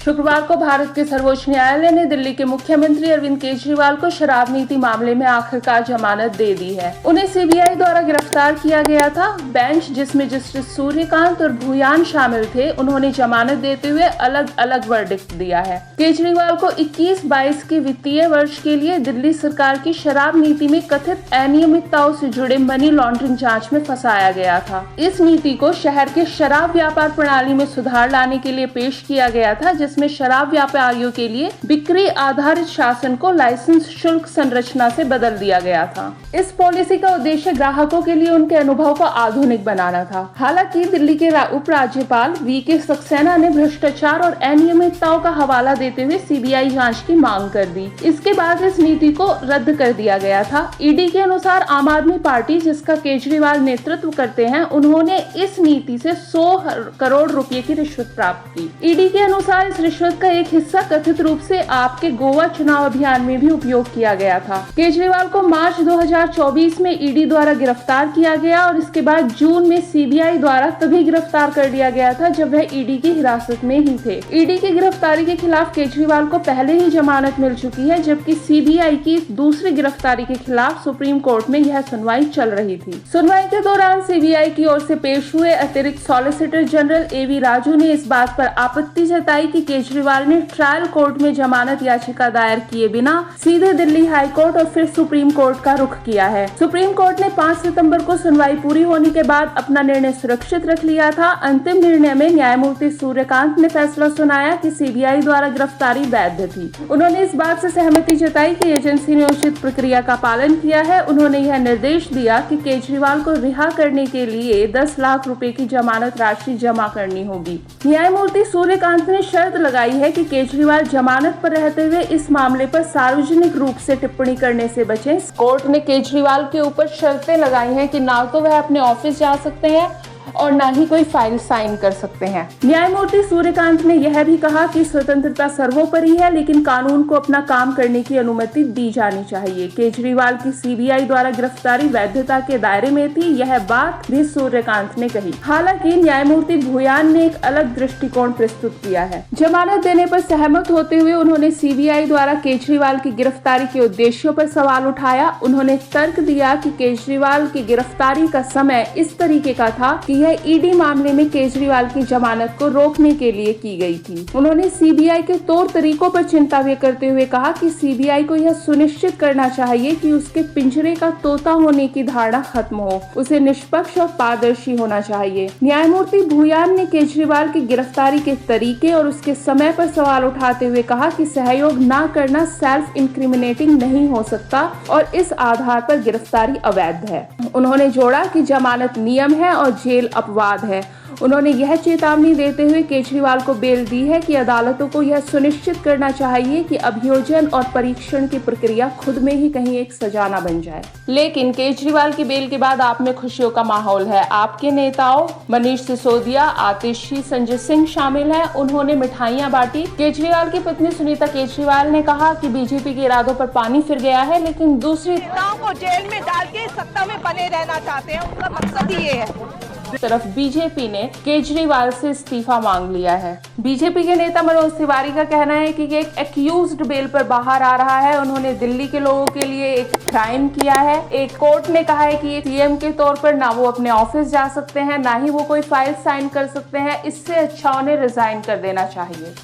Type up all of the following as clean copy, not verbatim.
शुक्रवार को भारत के सर्वोच्च न्यायालय ने दिल्ली के मुख्यमंत्री अरविंद केजरीवाल को शराब नीति मामले में आखिरकार जमानत दे दी है। उन्हें सीबीआई द्वारा गिरफ्तार किया गया था। बेंच, जिसमें जस्टिस सूर्यकांत और भूयान शामिल थे, उन्होंने जमानत देते हुए अलग अलग वर्डिक्ट दिया है। केजरीवाल को 21-22 के वित्तीय वर्ष के लिए दिल्ली सरकार की शराब नीति में कथित अनियमितताओं से जुड़े मनी लॉन्ड्रिंग जांच में फंसाया गया था। इस नीति को शहर के शराब व्यापार प्रणाली में सुधार लाने के लिए पेश किया गया था, जिसमें शराब व्यापारियों के लिए बिक्री आधारित शासन को लाइसेंस शुल्क संरचना से बदल दिया गया था। इस पॉलिसी का उद्देश्य ग्राहकों के लिए उनके अनुभव को आधुनिक बनाना था। हालांकि दिल्ली के उपराज्यपाल वीके सक्सेना ने भ्रष्टाचार और अनियमितताओं का हवाला देते हुए सीबीआई जांच की मांग कर दी। इसके बाद इस नीति को रद्द कर दिया गया था। ईडी के अनुसार आम आदमी पार्टी, जिसका केजरीवाल नेतृत्व करते हैं, उन्होंने इस नीति से 100 करोड़ रुपए की रिश्वत प्राप्त की। ईडी के अनुसार इस रिश्वत का एक हिस्सा कथित रूप से आपके गोवा चुनाव अभियान में भी उपयोग किया गया था। केजरीवाल को मार्च 2024 में ईडी द्वारा गिरफ्तार किया गया और इसके बाद जून में सीबीआई द्वारा तभी गिरफ्तार कर लिया गया था जब वह ईडी की हिरासत में ही थे। ईडी की गिरफ्तारी के खिलाफ केजरीवाल को पहले ही जमानत मिल चुकी है, जबकि सीबीआई की दूसरी गिरफ्तारी के खिलाफ सुप्रीम कोर्ट में यह सुनवाई चल रही थी। सुनवाई के दौरान सीबीआई की ओर से पेश हुए अतिरिक्त सॉलिसिटर जनरल एवी राजू ने इस बात पर आपत्ति जताई कि केजरीवाल ने ट्रायल कोर्ट में जमानत याचिका दायर किए बिना सीधे दिल्ली हाई कोर्ट और फिर सुप्रीम कोर्ट का रुख किया है। सुप्रीम कोर्ट ने 5 सितंबर को सुनवाई पूरी होने के बाद अपना निर्णय सुरक्षित रख लिया था। अंतिम निर्णय में न्यायमूर्ति सूर्यकांत ने फैसला सुनाया कि सीबीआई द्वारा गिरफ्तारी वैध थी। उन्होंने इस बात से सहमति जताई कि एजेंसी ने उचित प्रक्रिया का पालन किया है। उन्होंने यह निर्देश दिया कि केजरीवाल को रिहा करने के लिए 10 लाख रुपए की जमानत राशि जमा करनी होगी। न्यायमूर्ति सूर्यकांत ने शर्त लगाई है कि केजरीवाल जमानत पर रहते हुए इस मामले पर सार्वजनिक रूप से टिप्पणी करने से बचें। कोर्ट ने केजरीवाल के ऊपर शर्तें लगाई हैं कि ना तो वह अपने ऑफिस जा सकते हैं और ना ही कोई फाइल साइन कर सकते हैं। न्यायमूर्ति सूर्यकांत ने यह भी कहा कि स्वतंत्रता सर्वोपरि है, लेकिन कानून को अपना काम करने की अनुमति दी जानी चाहिए। केजरीवाल की सीबीआई द्वारा गिरफ्तारी वैधता के दायरे में थी, यह बात भी सूर्यकांत ने कही। हालांकि न्यायमूर्ति भूयान ने एक अलग दृष्टिकोण प्रस्तुत किया है। जमानत देने पर सहमत होते हुए उन्होंने सीबीआई द्वारा केजरीवाल की गिरफ्तारी के उद्देश्यों पर सवाल उठाया। उन्होंने तर्क दिया कि केजरीवाल की गिरफ्तारी का समय इस तरीके का था कि यह ईडी मामले में केजरीवाल की जमानत को रोकने के लिए की गई थी। उन्होंने सीबीआई के तौर तरीकों पर चिंता व्यक्त करते हुए कहा कि सीबीआई को यह सुनिश्चित करना चाहिए कि उसके पिंजरे का तोता होने की धारणा खत्म हो। उसे निष्पक्ष और पारदर्शी होना चाहिए। न्यायमूर्ति भूयान ने केजरीवाल की गिरफ्तारी के तरीके और उसके समय पर सवाल उठाते हुए कहा कि सहयोग न करना सेल्फ इंक्रिमिनेटिंग नहीं हो सकता और इस आधार पर गिरफ्तारी अवैध है। उन्होंने जोड़ा कि जमानत नियम है और जेल अपवाद है। उन्होंने यह चेतावनी देते हुए केजरीवाल को बेल दी है कि अदालतों को यह सुनिश्चित करना चाहिए कि अभियोजन और परीक्षण की प्रक्रिया खुद में ही कहीं एक सजा न बन जाए। लेकिन केजरीवाल की बेल के बाद आप में खुशियों का माहौल है। आपके नेताओं मनीष सिसोदिया, आतिशी, संजय सिंह शामिल हैं। उन्होंने मिठाइयां बांटी। केजरीवाल की पत्नी सुनीता केजरीवाल ने कहा कि बीजेपी के इरादों पर पानी फिर गया है, लेकिन दूसरी नेताओं को जेल में डाल के सत्ता में बने रहना चाहते हैं। उनका मकसद ये है। तरफ बीजेपी ने केजरीवाल से इस्तीफा मांग लिया है। बीजेपी के नेता मनोज तिवारी का कहना है कि ये एक एक्यूज्ड बेल पर बाहर आ रहा है। उन्होंने दिल्ली के लोगों के लिए एक क्राइम किया है। एक कोर्ट ने कहा है कि ये सीएम के तौर पर ना वो अपने ऑफिस जा सकते हैं, ना ही वो कोई फाइल साइन कर सकते हैं। इससे अच्छा उन्हें रिजाइन कर देना चाहिए।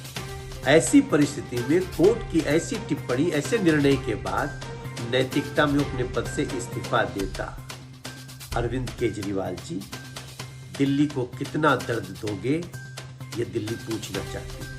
ऐसी परिस्थिति में कोर्ट की ऐसी टिप्पणी, ऐसे निर्णय के बाद नैतिकता में अपने पद से इस्तीफा देता। अरविंद केजरीवाल जी, दिल्ली को कितना दर्द दोगे, ये दिल्ली पूछना चाहती है।